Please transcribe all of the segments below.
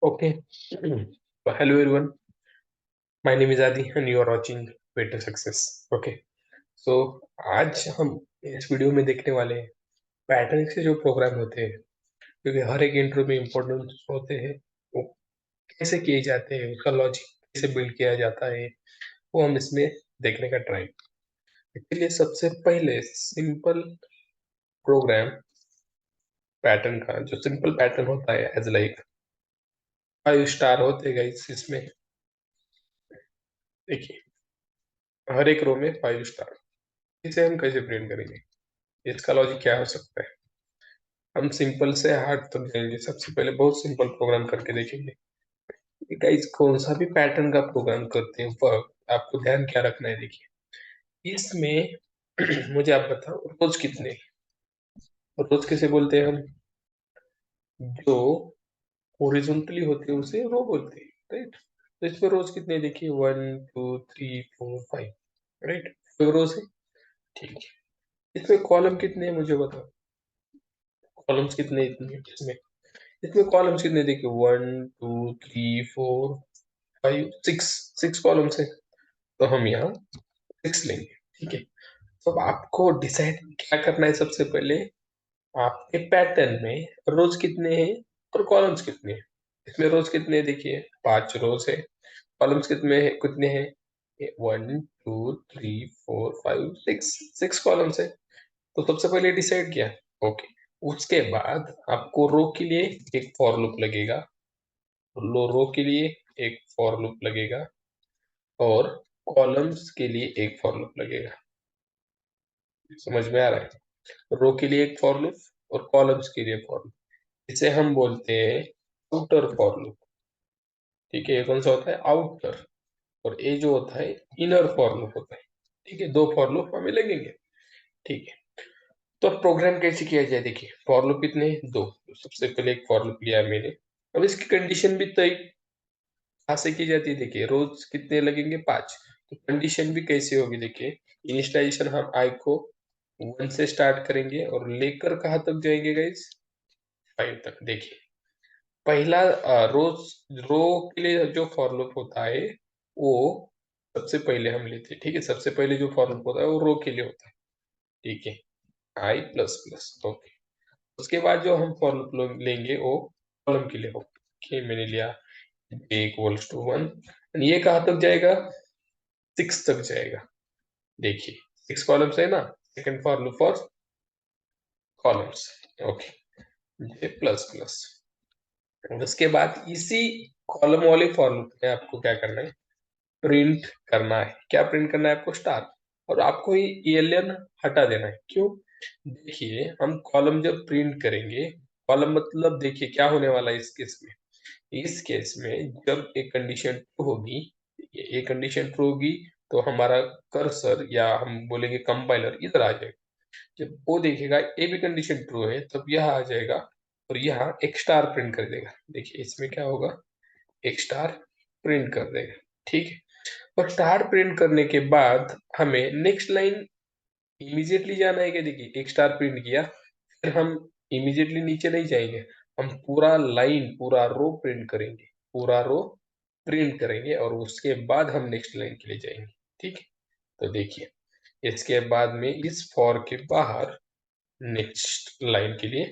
Okay. So hello everyone. My name is Adi and you are watching Way to Success. Okay. So आज हम इस video में देखने वाले हैं पैटर्न से जो प्रोग्राम होते हैं, क्योंकि हर एक इंट्रो में इम्पोर्टेंट होते हैं, वो कैसे किए जाते हैं, उसका लॉजिक कैसे बिल्ड किया जाता है, वो हम इसमें देखने का ट्राई। इसलिए सबसे पहले सिंपल प्रोग्राम पैटर्न का जो सिंपल पैटर्न होता है एज लाइक 5 स्टार होते हैं गाइस। इसमें देखिए हर एक रो में 5 स्टार, इसे हम कैसे प्रिंट करेंगे, इसका लॉजिक क्या हो सकता है। हम सिंपल से हार्ड तक जाएंगे। सबसे पहले बहुत सिंपल प्रोग्राम करके देखेंगे। गाइस कौन सा भी पैटर्न का प्रोग्राम करते हैं वह आपको ध्यान क्या रखना है। देखिए इसमें मुझे आप बताओ रोज कितने, रोज किसे बोलते हैं हम, जो हॉरिजॉन्टली होते हैं उसे रो बोलते हैं, राइट। तो इसमें रोज कितने, देखिए 1 2 3 4 5, राइट, 5 रोज है। ठीक है, इसमें कॉलम कितने हैं मुझे बताओ, कॉलम्स कितने इतने इसमें, इसमें कॉलम्स कितने, देखिए 1 2 3 4 5 6, 6 कॉलम्स है। तो हम यहाँ 6 लेंगे। ठीक है, तो अब आपको डिसाइड क्या करना है। सबसे पहले आपके पैटर्न में रोज कितने हैं और कॉलम्स कितने हैं। इसमें रोज कितने हैं, देखिए 5 रोज है। कॉलम्स कितने हैं 1 2 3 4 5 6, 6 कॉलम्स है। तो सबसे पहले डिसाइड किया। ओके, उसके बाद आपको रो के लिए एक फॉर लूप लगेगा, रो के लिए एक फॉर लूप लगेगा और कॉलम्स के लिए एक फॉर लूप लगेगा। समझ में आ रहा है, रो के लिए एक फॉर लूप और कॉलम्स के लिए फॉर लूप, इसे हम बोलते हैं आउटर फॉर लूप। ठीक है, ये कौन सा होता है, आउटर, और ये जो होता है इनर फॉर लूप होता है। ठीक है, दो फॉर लूप हमें लगेंगे। ठीक है, तो अब प्रोग्राम कैसे किया जाए। देखिए फॉर लूप कितने हैं, दो। तो सबसे पहले एक फॉर लूप लिया है मैंने। अब इसकी कंडीशन भी तय कहाँ से की जाती है, देखिए रोज कितने लगेंगे, 5। तो कंडीशन भी कैसे होगी, देखिए इनिशियलाइजेशन हम आई को 1 से स्टार्ट करेंगे और लेकर कहाँ तक जाएंगे गाइस, 5 तक। देखिए पहला रोज रो के लिए जो फॉर लूप होता है वो सबसे पहले हम लेते हैं। ठीक है, सबसे पहले जो फॉर लूप होता है वो रो के लिए होता है। ठीक है, आई प्लस प्लस, ओके। उसके बाद जो हम फॉर लूप लेंगे वो कॉलम के लिए होगा। ठीक है, मैंने लिया a=1, ये कहाँ तक जाएगा, 6 तक जाएगा। देखिए 6 कॉलम्स है ना, second for loop for columns, okay, ये प्लस प्लस। उसके बाद इसी कॉलम वाले फॉर लूप में आपको क्या करना है, प्रिंट करना है। क्या प्रिंट करना है आपको, स्टार। और आपको ये एलियन हटा देना है। क्यों, देखिए हम कॉलम जब प्रिंट करेंगे, कॉलम मतलब देखिए क्या होने वाला है इस केस में। इस केस में जब एक कंडीशन ट्रू होगी, एक कंडीशन ट्रू होगी, तो हमारा कर्सर या हम बोलेंगे कंपाइलर इधर आ जाएगा। जब वो देखेगा ए भी कंडीशन ट्रू है तब यह आ जाएगा और यहाँ एक स्टार प्रिंट कर देगा। देखिए इसमें क्या होगा, एक स्टार प्रिंट कर देगा। ठीक है, और स्टार प्रिंट करने के बाद हमें नेक्स्ट लाइन इमीडिएटली जाना है। क्या, देखिए एक स्टार प्रिंट किया, फिर हम इमीडिएटली नीचे नहीं जाएंगे, हम पूरा लाइन पूरा रो प्रिंट करेंगे, पूरा रो प्रिंट करेंगे और उसके बाद हम नेक्स्ट लाइन के लिए जाएंगे। ठीक है, तो देखिए इसके बाद में इस फॉर के बाहर नेक्स्ट लाइन के लिए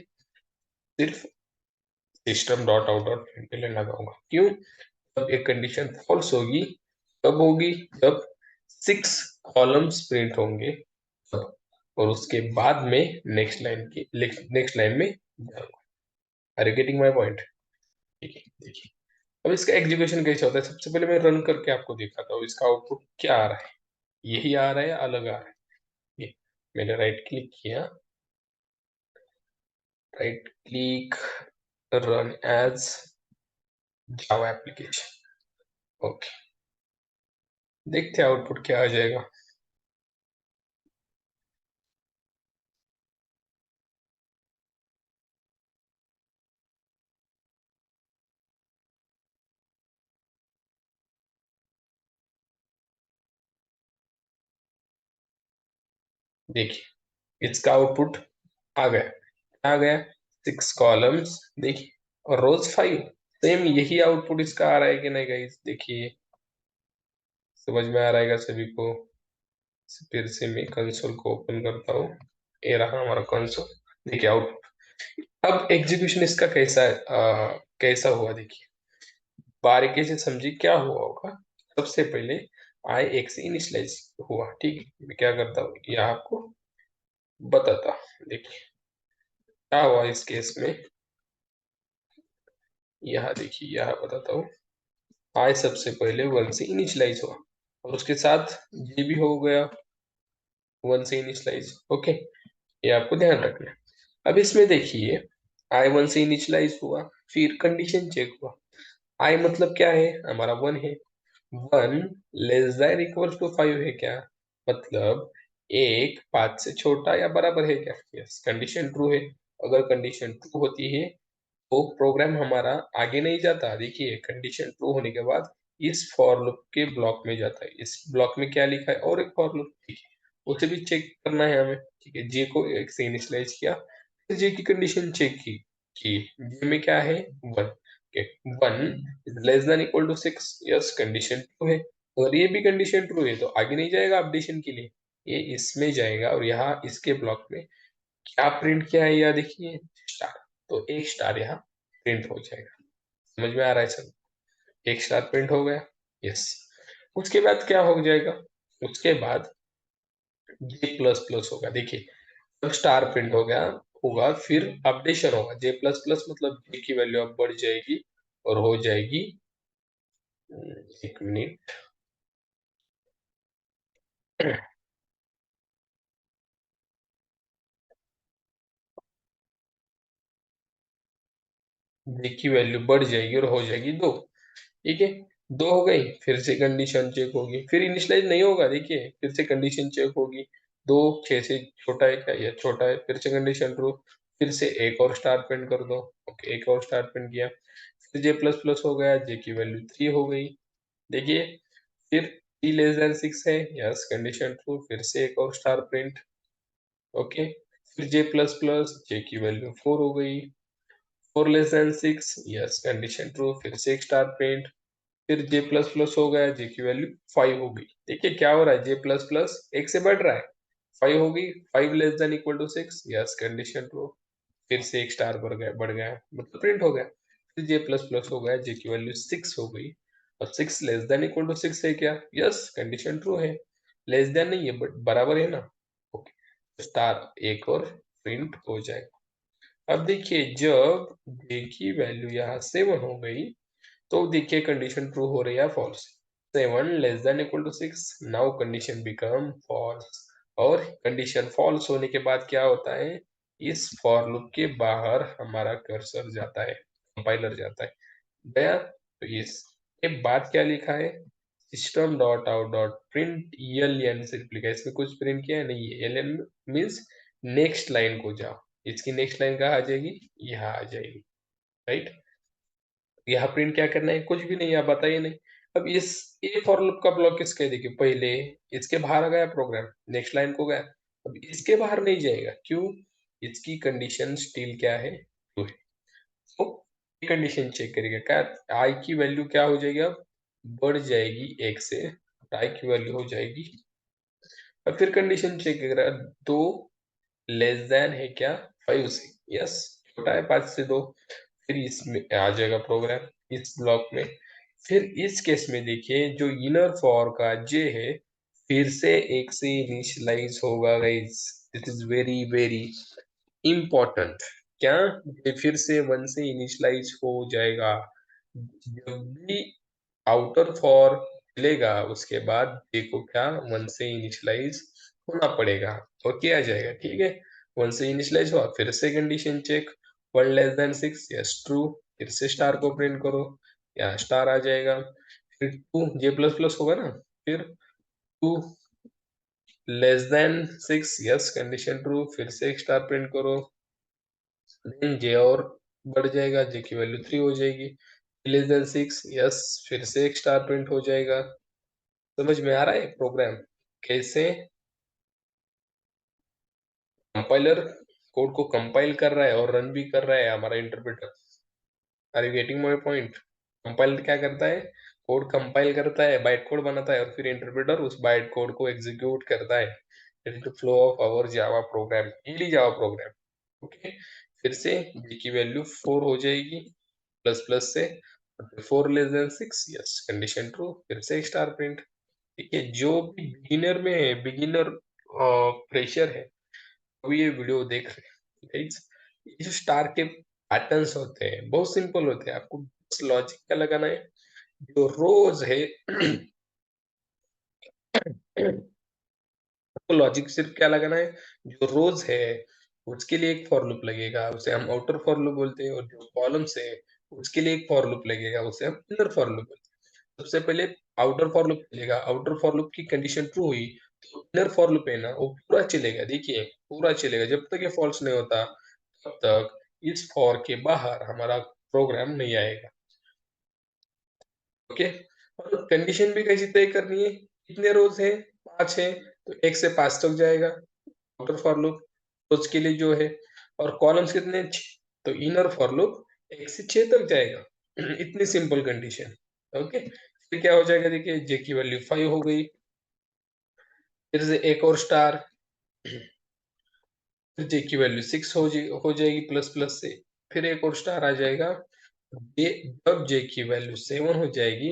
सिर्फ system dot out dot println लगाऊंगा। क्यों, जब एक कंडीशन फॉल्स होगी तब होगी जब 6 कॉलम्स प्रिंट होंगे तब, और उसके बाद में नेक्स्ट लाइन में जाऊंगा। Are you getting my point. ठीक है, देखिए अब इसका एग्जीक्यूशन कैसे होता है। सबसे पहले मैं रन करके आपको दिखाता हूँ इसका आउटपुट क्या आ रहा है, यही आ रहा है या अलग आ रहा है। ये मैंने राइट क्लिक किया, right click, run as Java application, okay, देखते हैं आउटपुट क्या आ जाएगा। देखिए इसका आउटपुट आ गया, आ गया 6 कॉलम्स, देखिए, और रोज 5। सेम यही आउटपुट इसका आ रहा है कि नहीं गाइस, देखिए समझ में आ रहा है सभी को। फिर से मैं कंसोल को ओपन करता हूँ, ये रहा हमारा कंसोल। देखिए आउट। अब एग्जीक्यूशन इसका कैसा है, कैसा हुआ देखिए, बारीकी से समझिए क्या हुआ होगा। सबसे पहले आई एक से इनिशियलाइज हुआ, ठीक है। मैं क्या करता हूँ, यह आपको बताता हूँ। देखिए क्या हुआ इस केस में, यह देखिए यह बताता हूँ। आई सबसे पहले वन से इनिशियलाइज हुआ, और उसके साथ ये भी हो गया वन से इनिशियलाइज। ओके, ये आपको ध्यान रखना है। अब इसमें देखिए आई वन से इनिशियलाइज हुआ, फिर कंडीशन चेक हुआ। आई मतलब क्या है, हमारा वन है। One less than equal to five है क्या, मतलब एक पांच से छोटा या बराबर है क्या। यस, कंडीशन ट्रू है। अगर कंडीशन ट्रू होती है तो प्रोग्राम हमारा आगे नहीं जाता। देखिए कंडीशन ट्रू होने के बाद इस फॉर लूप के ब्लॉक में जाता है। इस ब्लॉक में क्या लिखा है, और एक फॉर लूप, ठीक है, उसे भी चेक करना है हमें। ठीक है, जे को एक से इनिशियलाइज किया, फिर जे की कंडीशन चेक की जे में क्या है, one. One is less than equal to six, yes condition true है। अगर ये भी कंडीशन ट्रू है तो आगे नहीं जाएगा अपडेशन के लिए, ये इसमें जाएगा। और यहाँ इसके ब्लॉक में क्या प्रिंट किया है, या देखिए स्टार, तो एक स्टार यहाँ प्रिंट हो जाएगा। समझ में आ रहा है सब, एक स्टार प्रिंट हो गया। यस, उसके बाद क्या हो जाएगा, उसके बाद जे प्लस प्लस होगा। देखिए जब स्टार प्रिंट हो गया होगा, फिर अपडेशन होगा। जे प्लस प्लस मतलब जे की वैल्यू अब बढ़ जाएगी और हो जाएगी, एक मिनट, जे की वैल्यू बढ़ जाएगी और हो जाएगी दो। ठीक है, दो हो गई, फिर से कंडीशन चेक होगी, फिर इनिशियलाइज नहीं होगा। देखिए फिर से कंडीशन चेक होगी, दो छह से छोटा है क्या, या छोटा है, फिर से कंडीशन ट्रू, फिर से एक और स्टार प्रिंट कर दो। ओके, एक और स्टार प्रिंट किया, फिर जे प्लस प्लस हो गया, जे की वैल्यू थ्री हो गई। देखिए फिर टी लेस देन सिक्स है, यस कंडीशन ट्रू, फिर से एक और स्टार प्रिंट। ओके, फिर जे प्लस प्लस, जे की वैल्यू फोर हो गई, four less than six, yes condition true, फिर से एक स्टार प्रिंट। फिर जे प्लस प्लस हो गया, जे की वैल्यू फाइव हो गई। देखिए क्या हो रहा है, जे प्लस प्लस एक से बढ़ रहा है, फाइव हो गई, five less than equal to six, yes condition true, फिर से एक स्टार बढ़ गया मतलब प्रिंट हो गया। फिर जे प्लस प्लस हो गया, जे की वैल्यू सिक्स हो गई, और six less than equal to six है क्या, यस कंडीशन ट्रू है। लेस देन नहीं है बट बराबर है ना। ओके, स्टार एक और प्रिंट हो जाएगा। अब देखिए जब जे की वैल्यू यहाँ सेवन हो गई, तो देखिए कंडीशन ट्रू हो रही है false. Seven less than equal to six, now condition become false. और कंडीशन फॉल्स होने के बाद क्या होता है, इस फॉर लूप के बाहर हमारा कर्सर जाता है, कंपाइलर जाता है, गया। तो इसके बाद क्या लिखा है, system dot out dot print l n सिर्फ लिखा है, इसमें कुछ प्रिंट किया है नहीं है। L n means next line को जाओ, इसकी नेक्स्ट लाइन कहाँ आ जाएगी, यहाँ आ जाएगी, राइट। यहाँ प्रिंट क्या करना है, कुछ भी नहीं, आप बताइए नहीं। अब इस ए फॉर लूप का ब्लॉक किसका है, देखिए पहले इसके बाहर आ गया प्रोग्राम, नेक्स्ट लाइन को गया। अब इसके बाहर नहीं जाएगा, क्यों, इसकी कंडीशन स्टिल क्या है, ट्रू है। तो कंडीशन चेक करेगा क्या, आई की वैल्यू क्या हो जाएगी, अब बढ़ जाएगी एक से, आई की वैल्यू हो जाएगी। अब फिर कंडीशन चेक करेगा, दो लेस देन है क्या, फाइव से, यस छोटा है पांच से दो। फिर इसमें आ जाएगा प्रोग्राम इस ब्लॉक में। फिर इस केस में देखिए जो इनर फॉर का जे है, फिर से एक से इनिशियलाइज होगा guys, this is very very important. क्या, ये फिर से वन से इनिशियलाइज हो जाएगा। जब भी आउटर फॉर लेगा उसके बाद देखो क्या, वन से इनिशियलाइज होना पड़ेगा, और किया जाएगा, ठीक है। वन से इनिशियलाइज हुआ, फिर से condition check, one less than six, yes true, फिर से स्टार को प्रिंट करो, यहाँ स्टार आ जाएगा। फिर टू जे प्लस प्लस होगा ना, फिर two less than six, yes condition true, फिर से एक स्टार प्रिंट करो, देन जे और बढ़ जाएगा, जे की वैल्यू थ्री हो जाएगी, लेस देन सिक्स, यस फिर से एक स्टार प्रिंट हो जाएगा। समझ में आ रहा है प्रोग्राम कैसे कंपाइलर कोड को कंपाइल कर रहा है और रन भी कर रहा है हमारा interpreter. Are you getting my point? Compile क्या करता है, कोड कंपाइल करता है, बाइट कोड बनाता है और फिर इंटरप्रेटर उस बाइट कोड को एग्जीक्यूट करता है। It is the flow of our Java program, daily Java program. Okay, फिर से j की वैल्यू 4 हो जाएगी प्लस प्लस से, 4 less than 6, yes condition true, फिर से स्टार प्रिंट। ठीक है, जो भी बिगिनर में है, बिगिनर प्रेशर है, अभी ये वीडियो देख रहे हैं गाइस, ये जो स्टार के पैटर्न्स होते हैं बहुत सिंपल होते हैं, आपको बस लॉजिक क्या लगाना है, जो रोज है आपको लॉजिक सिर्फ क्या लगाना है, जो रोज है उसके लिए एक फॉर लूप लगेगा, उसे हम आउटर फॉर लूप बोलते हैं, और जो कॉलम्स है उसके लिए एक फॉर लूप लगेगा, उसे हम इनर फॉर लूप बोलते हैं। सबसे पहले आउटर फॉर लूप चलेगा, आउटर फॉर लूप की कंडीशन ट्रू हुई तो इनर फॉर लूप है ना वो पूरा चलेगा, देखिए पूरा चलेगा, जब तक ये फॉल्स नहीं होता तब तक इस फॉर के बाहर हमारा प्रोग्राम नहीं आएगा। ओके, और कंडीशन भी कैसी तय करनी है, कितने रोज है, 5 है तो 1 से 5 तक जाएगा आउटर फॉर लूप रोज के लिए जो है, और कॉलम्स कितने 6, तो इनर फॉर लूप 1 से 6 तक जाएगा। इतनी सिंपल कंडीशन। ओके, फिर क्या हो जाएगा, देखिए जे की वैल्यू 5 हो गई, फिर से एक और स्टार, फिर जे की वैल्यू 6 हो जाएगी प्लस प्लस से, फिर एक और स्टार आ जाएगा, ये जब जे की वैल्यू 7 हो जाएगी,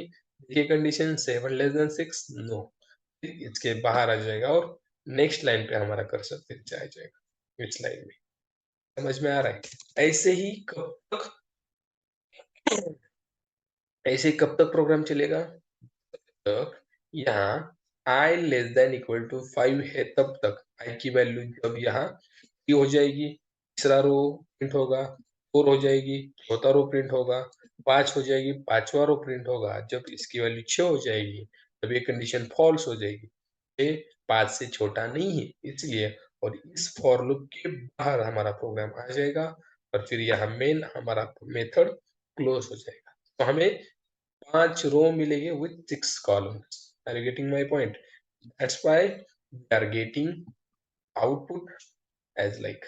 ये कंडीशन 7 लेस देन 6 नो, इसके बाहर आ जाएगा और नेक्स्ट लाइन पे हमारा कर्सर फिर से आ जाएगा इस लाइन में। समझ में आ रहा है? ऐसे ही कब तक, ऐसे ही कब तक प्रोग्राम चलेगा, तक यहाँ i less than equal to 5 है तब तक, i की वैल्यू जब यहाँ 3 हो जाएगी तीसरा रो प्रिंट होगा, 4 हो जाएगी चौथा रो प्रिंट होगा, 5 हो जाएगी पांचवा रो प्रिंट होगा, जब इसकी वैल्यू 6 हो जाएगी तब ये कंडीशन फॉल्स हो जाएगी, ये 5 से छोटा नहीं है इसलिए, और इस फॉर लूप के बाहर हमारा प्रोग्राम आ जाएगा और फिर यहाँ मेन हमारा मेथड क्लोज हो जाएगा। तो हमें 5 रो मिलेंगे with 6 columns. Are you getting my point? That's why we are getting output as like,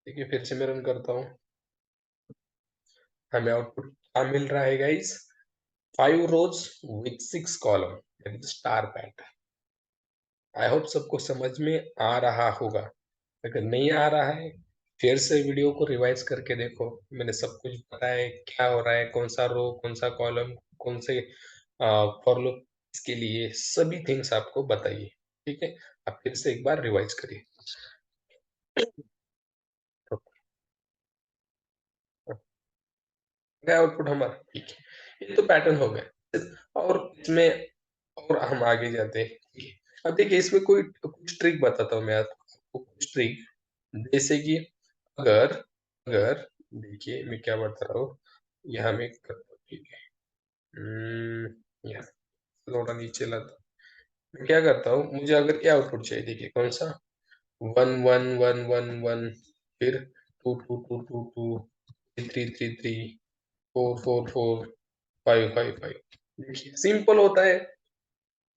देखिए फिर से मैं रन करता हूँ, हमें आउटपुट क्या मिल रहा है guys, 5 rows with 6 column, that is star pattern. I hope सबको समझ में आ रहा होगा, अगर नहीं आ रहा है फिर से वीडियो को रिवाइज करके देखो, मैंने सब कुछ बताया है क्या हो रहा है, कौन सा रो कौन सा कॉलम कौन से फॉर लूप इसके लिए सभी थिंग्स आपको बताइए। ठीक है, आप फिर से एक बार रिवाइज करिए। तो गया आउटपुट हमारा, ठीक है, ये तो पैटर्न हो गया, और इसमें और हम आगे जाते हैं। ठीक है, अब देखिए इसमें कोई कुछ ट्रिक बताता हूँ मैं आपको, कुछ ट्रिक, जैसे कि अगर अगर देखिए मैं क्या बता रहा हूँ, यहाँ में ठीक है, यहाँ थोड़ा नीचे लाता हूँ। मैं क्या करता हूँ, मुझे अगर क्या आउटपुट चाहिए, देखिए कौन सा, 1 1 1 1 1, फिर 2 2 2 2 2, 3 3 3, 4 4 4, 5 5 5। देखिए सिंपल होता है,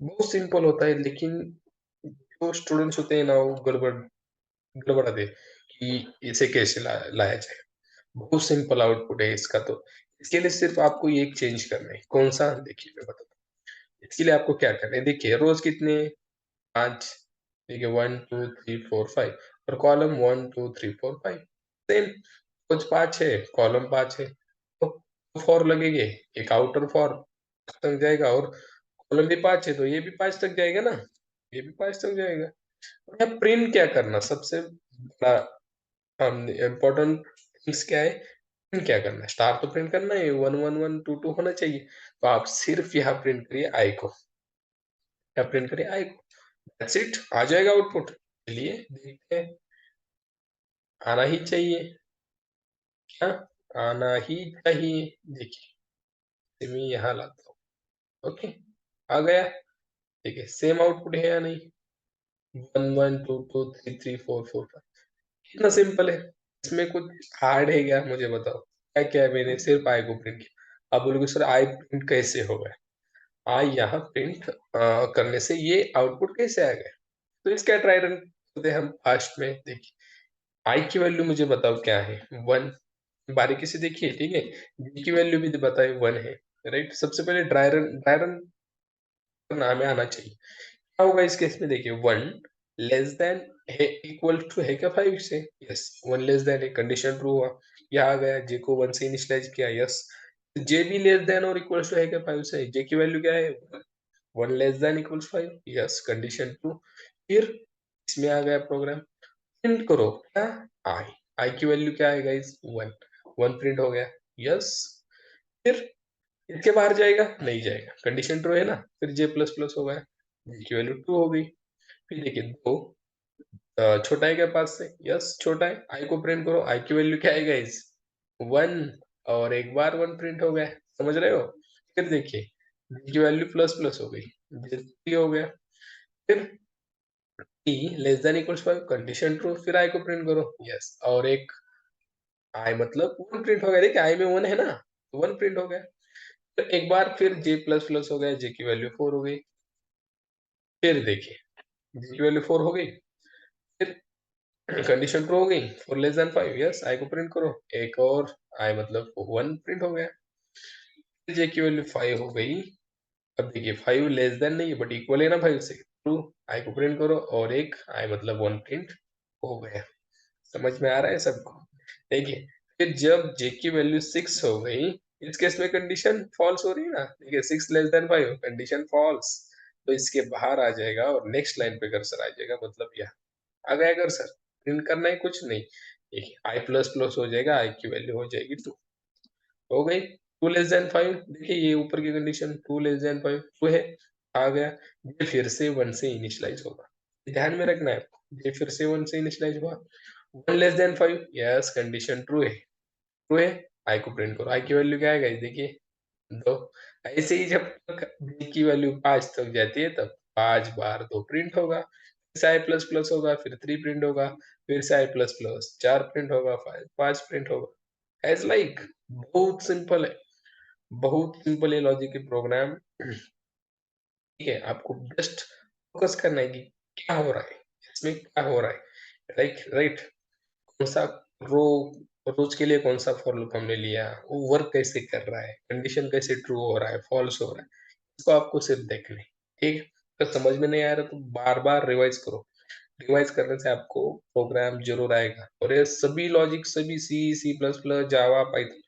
बहुत सिंपल होता है, लेकिन जो स्टूडेंट्स होते हैं ना वो गड़बड़ा दे कि इसे कैसे लाया जाए। बहुत सिंपल आउटपुट है इसका, तो इसके लिए सिर्फ आपको ये एक चेंज करना है, कौन सा, देखिए मैं बताता हूँ। इसके लिए आपको क्या करना है, देखिए रोज कितने, 5, ठीक है, 1 2 3 4 5, और कॉलम 1 2 3 4 5, सेम, रोज 5 है कॉलम 5 है, तो फॉर लगेंगे, एक आउटर फॉर तक जाएगा, और कॉलम भी 5 है तो ये भी 5 तक जाएगा ना, ये भी 5 तक जाएगा। और यहाँ प्रिंट क्या करना, सबसे बड़ा इम्पोर्टेंट थिंग्स क्या है, प्रिंट क्या करना है, स्टार तो प्रिंट करना है, 1 1 1 2 2 होना चाहिए, तो आप सिर्फ यहाँ प्रिंट करिए आई को, क्या प्रिंट करिए आई को, दैट्स इट, आ जाएगा आउटपुट। चलिए देखते हैं, आना ही चाहिए, क्या आना ही चाहिए, देखिए मैं यहाँ लाता हूँ, ओके आ गया, ठीक है, सेम आउटपुट है या नहीं, 1 1 2 2 3 3 4 4 5, कितना सिंपल है, इसमें कुछ हार्ड है क्या, मुझे बताओ, क्या क्या है, मैंने सिर्फ आई को प्रिंट किया, आप बोलोगे सर आई प्रिंट कैसे हो गया, आई यहाँ प्रिंट करने से ये आउटपुट कैसे आ गया, तो इसका ट्राई रन करते हैं हम फास्ट में। देखिए आई की वैल्यू मुझे बताओ क्या है, 1, बारीकी से देखिए, ठीक है? डी की वैल्यू भी बताइए 1 है, राइट? सबसे पहले ड्राई रन नाम में आना चाहिए। क्या होगा इस केस में देखिए 1 लेस देन है इक्वल टू है क्या 5 से? यस, 1 लेस देन है, कंडीशन ट्रू हुआ। यहाँ आ गया जे को 1 से इनिशियलाइज किया, यस। जे भी लेस देन और इक्वल टू है क्या 5 से? जे की वैल्यू क्या है? 1 less than equals 5, yes, condition true. फिर इसमें आ गया प्रोग्राम, प्रिंट करो क्या? आई। आई की वैल्यू क्या है गाइस? 1। 1 प्रिंट हो गया, यस। फिर इसके बाहर जाएगा? नहीं जाएगा, कंडीशन ट्रू है ना। फिर जे प्लस प्लस हो गया, जे की वैल्यू 2 हो गई। फिर देखिए 2 छोटा है क्या 5 से? यस, छोटा है। आई को प्रिंट करो, आई की वैल्यू क्या है गाइस? 1, और एक बार 1 प्रिंट हो गया, समझ रहे हो? फिर देखिए जे की वैल्यू प्लस प्लस हो गई, जे 3 हो गया। फिर E less than equals 5, condition true. फिर आई को प्रिंट करो, यस, और एक आई मतलब 1 प्रिंट हो गया। देखिए आई में 1 है ना, तो 1 प्रिंट हो गया। तो एक बार फिर जे प्लस प्लस हो गया, जे की वैल्यू 4 हो गई। फिर देखिए जे की वैल्यू 4 हो गई। फिर कंडीशन ट्रू हो गई, 4 लेस देन 5, यस, आई को प्रिंट करो, एक और आई मतलब 1 प्रिंट हो गया। फिर जे की वैल्यू 5 हो गई। अब देखिए 5 लेस देन नहीं है बट इक्वल है ना 5 से, ट्रू। आई को प्रिंट करो, और एक आई मतलब 1 प्रिंट हो गया। समझ में आ रहा है सबको? देखिए फिर जब जे की वैल्यू 6 हो गई, इस केस में कंडीशन फॉल्स हो रही है ना। देखिए 6 लेस देन 5, कंडीशन फॉल्स। तो इसके बाहर आ जाएगा और नेक्स्ट लाइन पे कर्सर आ जाएगा, मतलब यह आ गया कर्सर। प्रिंट करना है कुछ नहीं, देखिए आई प्लस प्लस हो जाएगा, आई की वैल्यू हो जाएगी 2। हो गई 2 लेस देन 5। देखिए ये ऊपर की कंडीशन 2 लेस देन 5 2 है, आ गया। ये फिर से 1 से इनिशियलाइज होगा, ध्यान में रखना है। ये फिर से 1 से इनिशियलाइज हुआ, 1 less then 5, yes, condition true है। ट्रू है, आई को प्रिंट करो, आई की वैल्यू क्या है गाइस? देखिए 2। ऐसे ही जब तक बी की वैल्यू 5 तक जाती है तब 5 बार 2 प्रिंट होगा। फिर से आई प्लस प्लस होगा, फिर 3 प्रिंट होगा। फिर से आई प्लस प्लस 4 प्रिंट होगा, 5 प्रिंट होगा। एज लाइक बहुत सिंपल है, बहुत सिंपल है लॉजिक के प्रोग्राम। ठीक है, आपको जस्ट फोकस करना है कि क्या हो रहा है, इसमें क्या हो रहा है, राइट राइट। कौन सा रो, रोज के लिए कौन सा फॉर लूप हमने लिया, वो वर्क कैसे कर रहा है, कंडीशन कैसे ट्रू हो रहा है, फॉल्स हो रहा है, इसको आपको सिर्फ देखना है। ठीक, तो समझ में नहीं आ रहा तो बार बार रिवाइज करो। रिवाइज करने से आपको प्रोग्राम जरूर आएगा। और ये सभी लॉजिक, सभी C C plus plus Java Python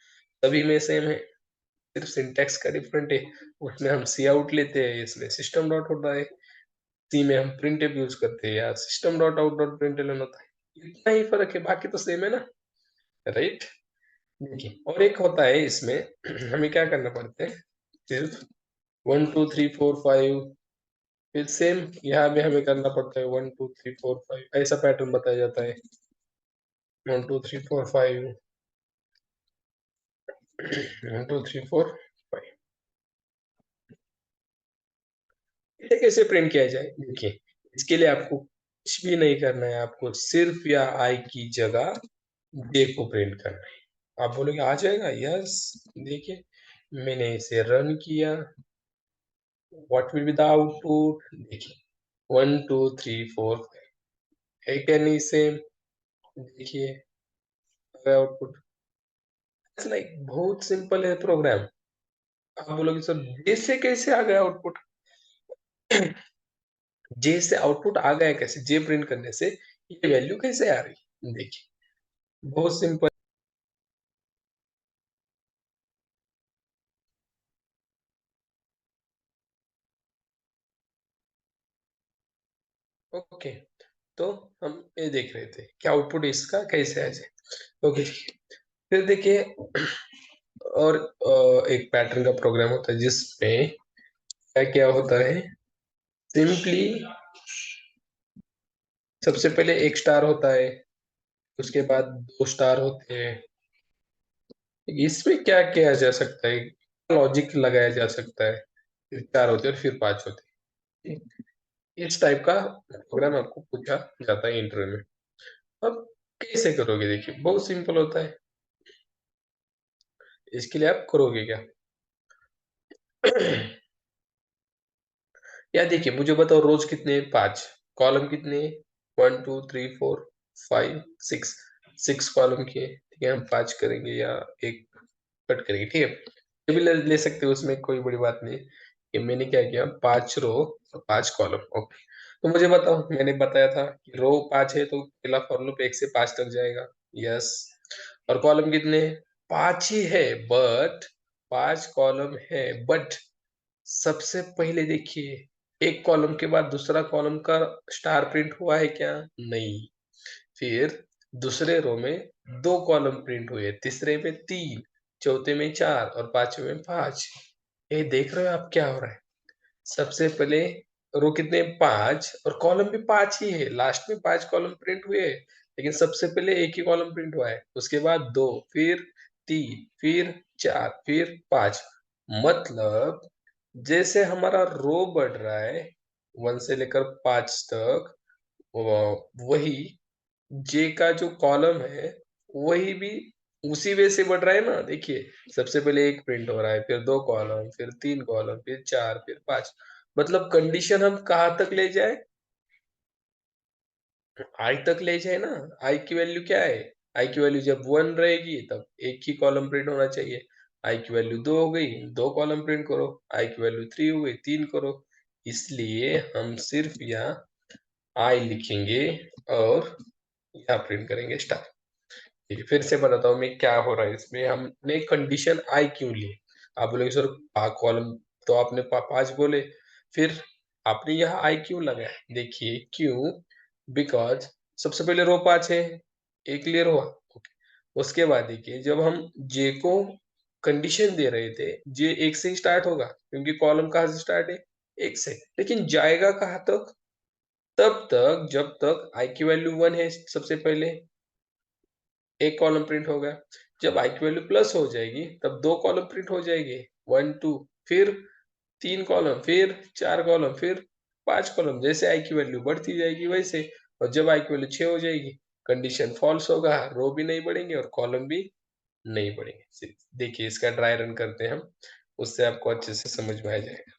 सभी में सेम है, सिर्फ सिंटैक्स का डिफरेंट है। उसमें हम सी आउट लेते हैं, इसमें सिस्टम डॉट होता है। सी में हम प्रिंटफ यूज करते हैं, या system dot out dot println होता है। इतना ही फर्क है, बाकी तो सेम है ना, राइट। देखिए और एक होता है इसमें हमें क्या करना पड़ता है, सिर्फ 1 2 3 4 5। फिर सेम यहाँ भी हमें करना पड़ता है 1 2 3 4 5, ऐसा पैटर्न बताया जाता है 1 2 3 4 5, 1 2 3 4 5। इसे कैसे प्रिंट किया जाए? देखिए इसके लिए आपको कुछ भी नहीं करना है, आपको सिर्फ या आई की जगह जे को प्रिंट करना है। आप बोलोगे आ जाएगा, यस। देखिए मैंने इसे रन किया, what will be the output? देखिए 1 2 3 4 5 है क्या नहीं सेम? देखिए आउटपुट लाइक बहुत सिंपल है प्रोग्राम। आप बोलोगे सर जे से कैसे आ गया आउटपुट? जे से आउटपुट आ गया कैसे? जे प्रिंट करने से ये वैल्यू कैसे आ रही? देखिए बहुत सिंपल। ओके, तो हम ये देख रहे थे कि आउटपुट इसका कैसे आ जाए। ओके, फिर देखिए और एक पैटर्न का प्रोग्राम होता है जिसमें क्या क्या होता है, सिंपली सबसे पहले एक स्टार होता है, उसके बाद 2 स्टार होते हैं। इसमें क्या किया जा सकता है, लॉजिक लगाया जा सकता है। फिर 4 होते हैं और फिर 5 होते हैं। इस टाइप का प्रोग्राम आपको पूछा जाता है इंटरव्यू में। अब कैसे करोगे? देखिए बहुत सिंपल होता है। इसके लिए आप करोगे क्या? या देखिए मुझे बताओ रोज कितने हैं? 5। कॉलम कितने हैं? 1 2 3 4 5 6, 6 कॉलम के हैं। ठीक है, हम 5 करेंगे या 1 कट करेंगे, ठीक है। ये भी ले सकते हो, उसमें कोई बड़ी बात नहीं। कि मैंने क्या किया, 5 रो और 5 कॉलम, ओके। तो मुझे बताओ, मैंने बताया था कि रो 5 है तो पहला फॉर लूप 1 से 5 तक जाएगा, यस। और कॉलम कितने हैं? 5 ही है, बट 5 कॉलम है, बट सबसे पहले देखिए, एक कॉलम के बाद दूसरा कॉलम का स्टार प्रिंट हुआ है क्या? नहीं। फिर दूसरे रो में 2 कॉलम प्रिंट हुए, तीसरे में 3, चौथे में 4 और पांचवे में 5। ये देख रहे हो आप क्या हो रहा है? सबसे पहले रो कितने? 5, और कॉलम भी 5 ही है, लास्ट में 5 कॉलम प्रिंट हुए हैं, लेकिन सबसे पहले एक ही कॉलम प्रिंट हुआ है, उसके बाद 2, फिर 3, फिर 4, फिर 5। मतलब जैसे हमारा रो बढ़ रहा है 1 से लेकर 5 तक, वही जे का जो कॉलम है वही भी उसी वे से बढ़ रहा है ना। देखिए, सबसे पहले एक प्रिंट हो रहा है, फिर 2 कॉलम, फिर 3 कॉलम, फिर 4, फिर 5। मतलब कंडीशन हम कहाँ तक ले जाए? आई तक ले जाए ना। आई की वैल्यू क्या है? आई की वैल्यू जब 1 रहेगी तब एक ही कॉलम प्रिंट होना चाहिए। आई की वैल्यू 2 हो गई, 2 कॉलम प्रिंट करो। आई की वैल्यू 3 हो गई, 3 करो। इसलिए हम सिर्फ यहाँ आई लिखेंगे और यहाँ प्रिंट करेंगे स्टार। ठीक है, फिर से बताता हूँ मैं क्या हो रहा है इसमें। हमने कंडीशन आई क्यों ली? आप बोलेंगे सर कॉलम तो आपने 5 बोले, फिर आपने यहाँ आई क्यों लगाया? देखिए क्यों, बिकॉज सबसे पहले रो 5 है, एक क्लियर हुआ, ओके। उसके बाद देखिए, जब हम जे को कंडीशन दे रहे थे, जे 1 से ही स्टार्ट होगा, क्योंकि कॉलम कहाँ से स्टार्ट है? 1 से, लेकिन जाएगा कहाँ तक? तब तक जब तक आई की वैल्यू 1 है, सबसे पहले एक कॉलम प्रिंट होगा। जब आई की वैल्यू प्लस हो जाएगी तब 2 कॉलम प्रिंट हो जाएंगे, 1 2, फिर 3 कॉलम, फिर 4 कॉलम, फिर 5 कॉलम। जैसे आई की वैल्यू बढ़ती जाएगी वैसे। और जब आई की वैल्यू 6 हो जाएगी, कंडीशन फॉल्स होगा, रो भी नहीं बढ़ेंगे और कॉलम भी नहीं बढ़ेंगे। देखिए, इसका ड्राई रन करते हैं हम, उससे आपको अच्छे से समझ में आ जाएगा।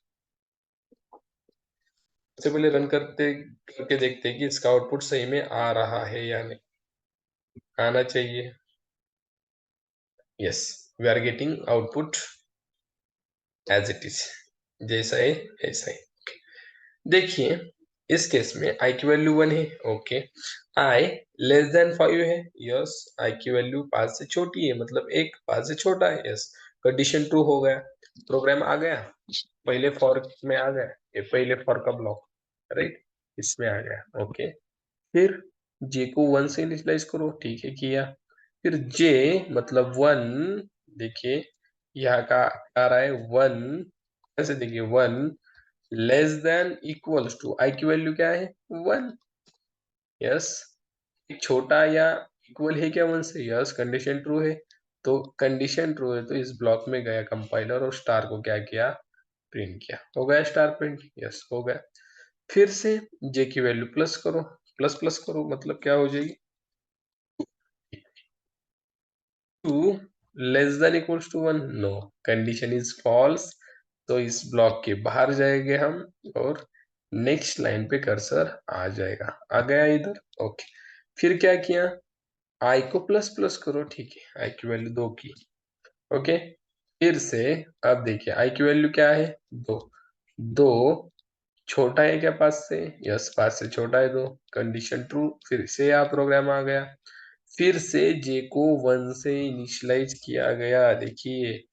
सबसे पहले रन करते करके देखते हैं कि इसका आउटपुट सही में आ रहा है या नहीं। आना चाहिए। Yes, we are getting output as it is, जैसा है ऐसा ही। देखिए, इस केस में आई की वैल्यू 1 है, ओके। आई लेस देन 5 है, यस। आई की वैल्यू 5 से छोटी है, मतलब एक 5 से छोटा है, यस। कंडीशन ट्रू हो गया, प्रोग्राम आ गया, पहले फॉर में आ गया, ये पहले फॉर का ब्लॉक, राइट, इसमें आ गया, ओके। फिर जे को 1 से इनिशियलाइज करो, ठीक है, किया। फिर जे मतलब 1, देखिए यहाँ का आ रहा है 1, ऐसे देखिए 1 लेस देन इक्वल्स टू, आई की वैल्यू क्या है? 1, यस। छोटा या इक्वल है क्या 1 से? यस, कंडीशन ट्रू है। तो कंडीशन ट्रू है तो इस ब्लॉक में गया कंपाइलर और स्टार को क्या किया? प्रिंट किया। हो गया स्टार प्रिंट, यस हो गया। फिर से जे की वैल्यू प्लस करो, प्लस प्लस करो, मतलब क्या हो जाएगी? 2 less than equals to 1, no, condition is false. तो इस ब्लॉक के बाहर जाएंगे हम, और नेक्स्ट लाइन पे कर्सर आ जाएगा, आ गया इधर, ओके। फिर क्या किया? आई को प्लस प्लस करो, ठीक है, आई की वैल्यू 2 की, ओके। फिर से अब देखिए आई की वैल्यू क्या है? 2, 2 छोटा है क्या 5 से? यस, 5 से छोटा है, 2, कंडीशन ट्रू। फिर से यहाँ प्रोग्राम आ गया, फिर से जे को 1 से इनिशियलाइज किया गया, देखिए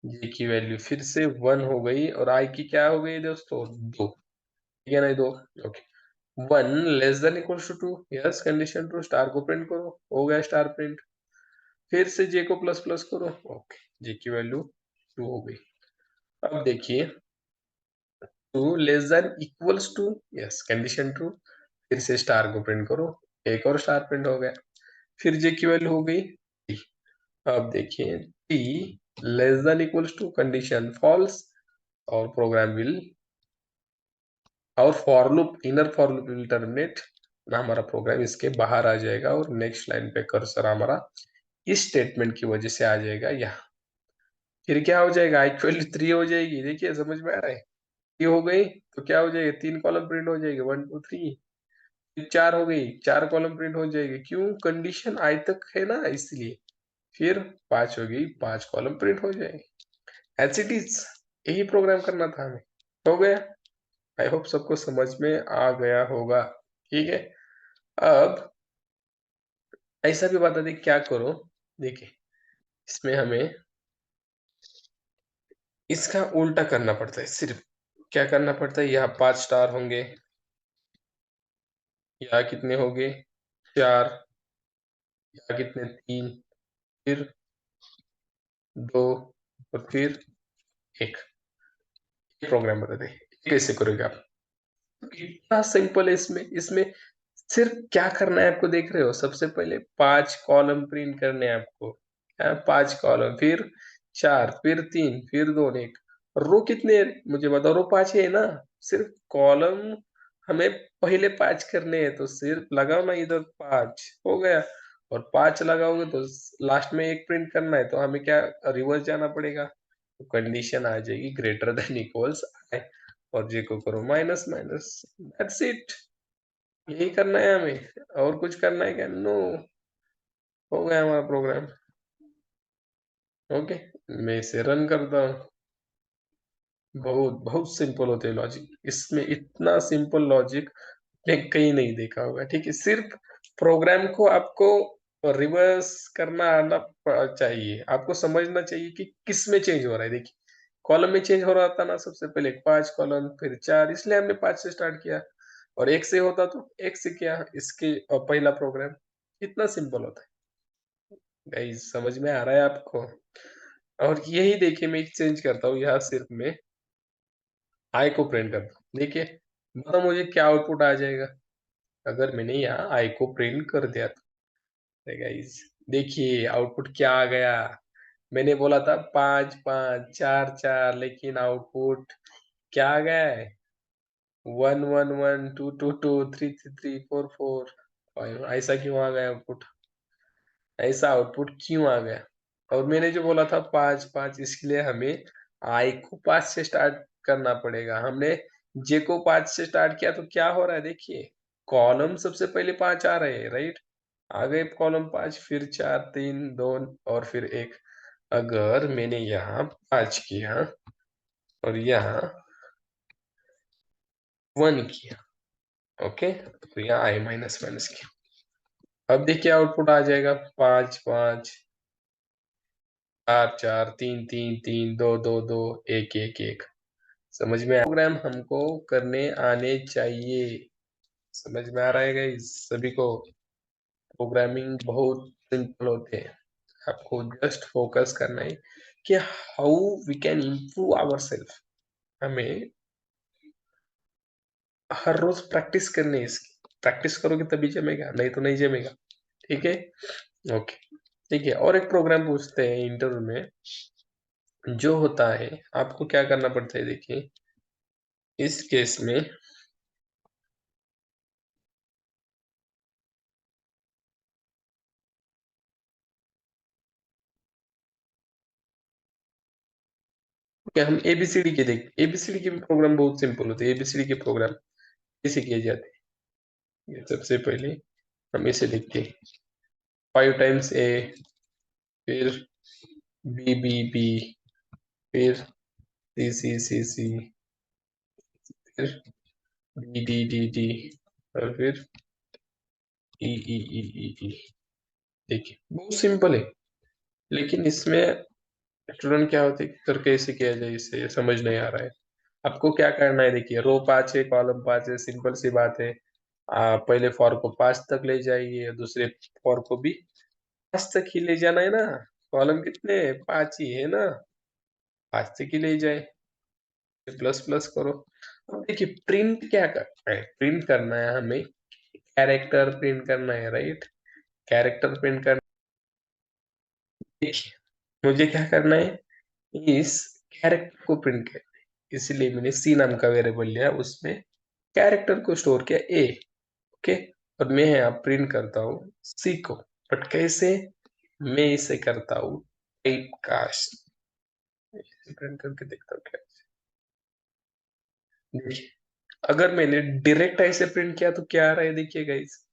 जे की वैल्यू फिर से 1 हो गई, और आई की क्या हो गई दोस्तों? 2, ठीक है ना, 2, okay. 1 less than equals to 2, yes, condition true, star को प्रिंट करो, हो गया स्टार प्रिंट। फिर से जे को प्लस प्लस करो, ओके, जे की वैल्यू 2 हो गई। अब देखिए 2 less than equals to, yes, condition true. फिर से स्टार को प्रिंट करो, एक और स्टार प्रिंट हो गया। फिर जे की वैल्यू हो गई 3। अब देखिए t less than equals to, condition false, और प्रोग्राम विल, और for loop, inner for loop will terminate ना, हमारा प्रोग्राम इसके बाहर आ जाएगा, और नेक्स्ट लाइन पे कर्सर हमारा इस स्टेटमेंट की वजह से आ जाएगा यहाँ। फिर क्या हो जाएगा? आई की वैल्यू 3 हो जाएगी, देखिए समझ में आ रहा है? 3 हो गई तो क्या हो जाएगा? 3 कॉलम प्रिंट हो जाएगी, 1 2 3। फिर 4 हो गई, 4 कॉलम प्रिंट हो जाएगी, क्यों? कंडीशन आई तक है ना, इसलिए। फिर 5 होगी, 5 कॉलम प्रिंट हो जाएंगे। एज इट इज, यही प्रोग्राम करना था हमें। हो गया। आई होप सबको समझ में आ गया होगा। ठीक है। अब ऐसा भी बता दे क्या करो। देखिए, इसमें हमें इसका उल्टा करना पड़ता है। सिर्फ क्या करना पड़ता है, यहाँ 5 स्टार होंगे, यहाँ कितने होंगे, 4, यहाँ कितने, 3, फिर 2, और फिर 1। प्रोग्राम बता दे कैसे करोगे आप। इतना सिंपल है। इसमें इसमें सिर्फ क्या करना है आपको, देख रहे हो, सबसे पहले 5 कॉलम प्रिंट करने हैं आपको। 5 कॉलम, फिर 4, फिर 3, फिर 2, 1। रो कितने हैं? मुझे बताओ। रो 5 है ना। सिर्फ कॉलम हमें पहले 5 करने हैं, तो सिर्फ लगाओ ना इधर 5 हो गया। और 5 लगाओगे तो लास्ट में 1 प्रिंट करना है, तो हमें क्या, रिवर्स जाना पड़ेगा। तो कंडीशन आ जाएगी ग्रेटर देन इक्वल्स आई, और जे को करो माइनस माइनस। That's it. यही करना है हमें, और कुछ करना है क्या? नो। हो गया हमारा प्रोग्राम। ओके, मैं इसे रन करता हूँ। बहुत बहुत सिंपल होते हैं लॉजिक, इसमें इतना सिंपल लॉजिक ने कहीं नहीं देखा होगा। ठीक है। सिर्फ प्रोग्राम को आपको रिवर्स करना आना चाहिए। आपको समझना चाहिए कि किस में चेंज हो रहा है। देखिए, कॉलम में चेंज हो रहा था ना, सबसे पहले 5 कॉलम, फिर 4, इसलिए हमने 5 से स्टार्ट किया। और 1 से होता तो 1 से किया, इसके पहला प्रोग्राम। इतना सिंपल होता है। गाइस, समझ में आ रहा है आपको? और यही देखिए, मैं चेंज करता हूँ, यहाँ सिर्फ मैं आई को प्रिंट करता हूँ। देखिए, बताओ मुझे क्या आउटपुट आ जाएगा अगर मैंने यहाँ आई को प्रिंट कर दिया तो। गाइस, देखिए आउटपुट क्या आ गया। मैंने बोला था 5 5 4 4, लेकिन आउटपुट क्या आ गया है, 1 1 1 2 2 2 3 3 3 4 4 5। ऐसा क्यों आ गया आउटपुट? ऐसा आउटपुट क्यों आ गया? और मैंने जो बोला था 5 5, इसके लिए हमें आई को 5 से स्टार्ट करना पड़ेगा। हमने जे को 5 से स्टार्ट किया, तो क्या हो रहा है देखिए, कॉलम सबसे पहले 5 आ रहे हैं, राइट। आ गए कॉलम 5, फिर 4, 3, 2, और फिर 1। अगर मैंने यहाँ 5 किया और यहाँ 1 किया, ओके, तो यहाँ आई माइनस माइनस किया। अब देखिए आउटपुट आ जाएगा 5 5 4 4 3 3 3 2 2 2 1 1 1। समझ में प्रोग्राम हमको करने आने चाहिए। समझ में आ रहा है गाइस सभी को? प्रोग्रामिंग बहुत सिंपल होते हैं। आपको जस्ट फोकस करना है कि how we can improve our self. हमें हर रोज प्रैक्टिस करनी है इसकी। प्रैक्टिस करोगे तभी जमेगा, नहीं तो नहीं जमेगा। ठीक है। ओके। ठीक है, और एक प्रोग्राम पूछते हैं इंटरव्यू में। जो होता है, आपको क्या करना पड़ता है, देखिए इस केस में क्या, हम एबीसीडी के देख, एबीसीडी के प्रोग्राम बहुत सिंपल होते हैं। एबीसीडी के प्रोग्राम कैसे किए जाते हैं, ये सबसे पहले हम इसे लिखते हैं 5 टाइम्स ए, फिर बी बी बी, फिर सी सी सी सी, फिर डी डी डी डी, और फिर ई ई ई ई ई। देखिए बहुत सिंपल है, लेकिन इसमें स्टूडेंट क्या होते हैं, सर कैसे किया जाए, इसे समझ नहीं आ रहा है। आपको क्या करना है, देखिए रो 5 है, कॉलम 5 है, सिंपल सी बात है। पहले फॉर को 5 तक ले जाइए, दूसरे फॉर को भी 5 तक ही ले जाना है ना। कॉलम कितने, 5 ही है ना, 5 तक ही ले जाए, प्लस प्लस करो। अब देखिए प्रिंट क्या करना है, प्रिंट करना है हमें, कैरेक्टर प्रिंट करना है, राइट। कैरेक्टर प्रिंट करना, देखिए मुझे क्या करना है, इस कैरेक्टर को प्रिंट करना है। इसलिए मैंने सी नाम का वेरिएबल लिया, उसमें कैरेक्टर को स्टोर किया ए। ओके। और मैं यहाँ प्रिंट करता हूँ सी को। बट कैसे, मैं इसे करता हूँ टाइप कास्ट। प्रिंट करके देखता हूँ क्या। देखिए, अगर मैंने डायरेक्ट ऐसे प्रिंट किया तो क्या आ रहा है, देखिए गाइस,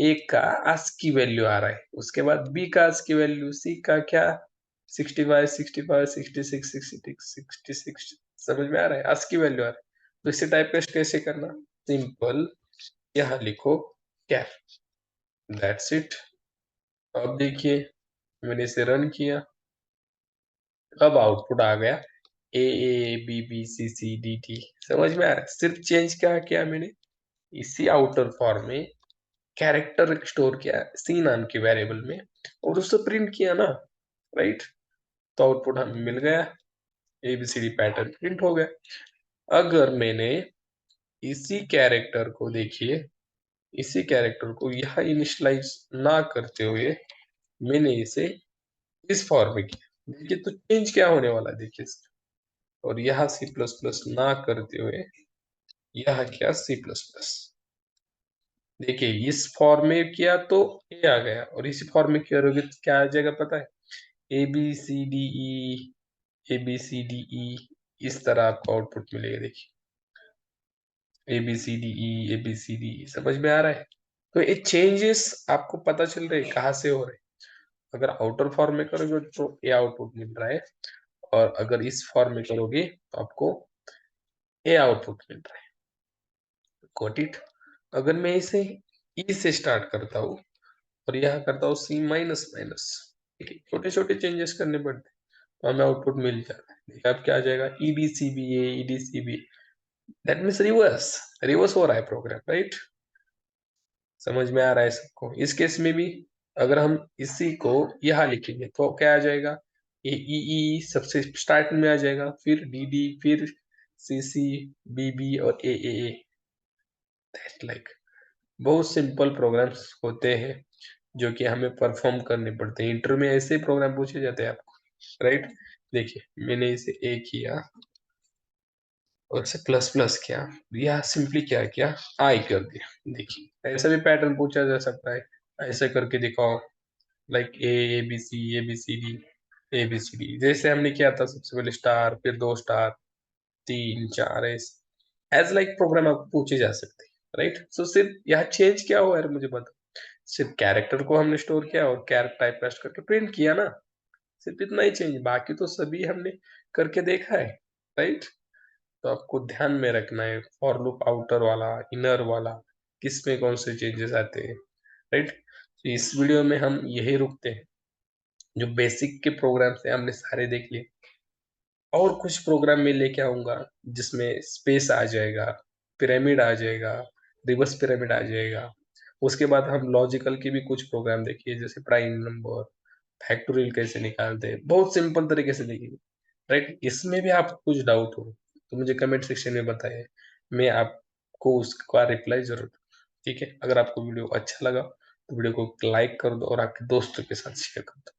ए का ASCII वैल्यू आ रहा है, उसके बाद बी का ASCII वैल्यू, सी का क्या 65 65 66 66 66, समझ में आ रहा है, ASCII वैल्यू आ रहा है। तो इसे टाइप पेस्ट कैसे करना, सिंपल यहाँ लिखो कैर, दैट्स इट। अब देखिए मैंने इसे रन किया, अब आउटपुट आ गया AABBCCDT, समझ में आ रहा है। सिर्फ चेंज क्या किया मैंने, इसी आउटर फॉर्म में कैरेक्टर स्टोर किया सी नाम के वेरिएबल में और उससे प्रिंट किया ना, राइट। तो आउटपुट हमें मिल गया, ABCD पैटर्न प्रिंट हो गया। अगर मैंने इसी कैरेक्टर को देखिए, इसी कैरेक्टर को यहाँ इनिशियलाइज ना करते हुए मैंने इसे इस फॉर्म में किया, देखिए तो चेंज क्या होने वाला है, देखिए। और यहाँ C++ ना करते हुए यहाँ क्या C++, देखिए इस फॉर्म में किया तो ए आ गया, और इसी फॉर्म में करोगे तो क्या आ जाएगा पता है, ABCDE ABCDE, इस तरह आपको आउटपुट मिलेगा, देखिए ABCDE, समझ में आ रहा है। तो ये चेंजेस आपको पता चल रहे हैं कहाँ से हो रहे हैं। अगर आउटर फॉर्म में करोगे तो ये आउटपुट मिल रहा है, और अगर इस फॉर्म में करोगे तो आपको ये आउटपुट मिल रहा है, गॉट इट। अगर मैं इसे ई से स्टार्ट करता हूँ और यहाँ करता हूँ C माइनस माइनस, ठीक है, छोटे छोटे चेंजेस करने पड़ते हैं तो हमें आउटपुट मिल जाता है। देखिए अब क्या आ जाएगा, EBCBA EDCB, that means reverse, reverse हो रहा है प्रोग्राम, राइट। समझ में आ रहा है सबको। इस केस में भी अगर हम इसी को यहाँ लिखेंगे तो क्या आ जाएगा, ये ई सबसे स्टार्ट में आ जाएगा, फिर DD, फिर CC, BB और AAA, दैट लाइक बहुत सिंपल प्रोग्राम्स होते हैं जो कि हमें परफॉर्म करने पड़ते हैं। इंटरव्यू में ऐसे प्रोग्राम पूछे जाते हैं आपको, राइट। देखिए मैंने इसे ए किया और इसे प्लस प्लस किया, या सिंपली क्या किया, आई कर दिया। देखिए ऐसा भी पैटर्न पूछा जा सकता है, ऐसे करके दिखाओ, like A B C D, जैसे हमने किया था सबसे पहले स्टार, फिर 2 स्टार, 3 4, एज लाइक प्रोग्राम आपको पूछे जा सकते हैं, राइट। सो सिर्फ यहाँ चेंज क्या हुआ है मुझे बता, सिर्फ कैरेक्टर को हमने स्टोर किया और कैरेक्टर टाइप पेस्ट करके प्रिंट किया ना, सिर्फ इतना ही चेंज, बाकी तो सभी हमने करके देखा है, राइट। तो आपको ध्यान में रखना है फॉर लूप आउटर वाला, इनर वाला, किस में कौन से चेंजेस आते हैं, राइट। तो इस वीडियो में हम यही रुकते हैं, जो बेसिक के प्रोग्राम्स हैं हमने सारे देख लिए, और कुछ प्रोग्राम में लेके आऊंगा जिसमें स्पेस आ जाएगा, पिरामिड आ जाएगा, रिवर्स पिरामिड आ जाएगा। उसके बाद हम लॉजिकल के भी कुछ प्रोग्राम देखिए, जैसे प्राइम नंबर, फैक्टोरियल कैसे निकालते हैं, बहुत सिंपल तरीके से देखिए, राइट। इसमें भी आपको कुछ डाउट हो तो मुझे कमेंट सेक्शन में बताइए, मैं आपको उसका रिप्लाई जरूर दूंगा, ठीक है। अगर आपको वीडियो अच्छा लगा तो वीडियो को लाइक कर दो और आपके दोस्तों के साथ शेयर कर दो।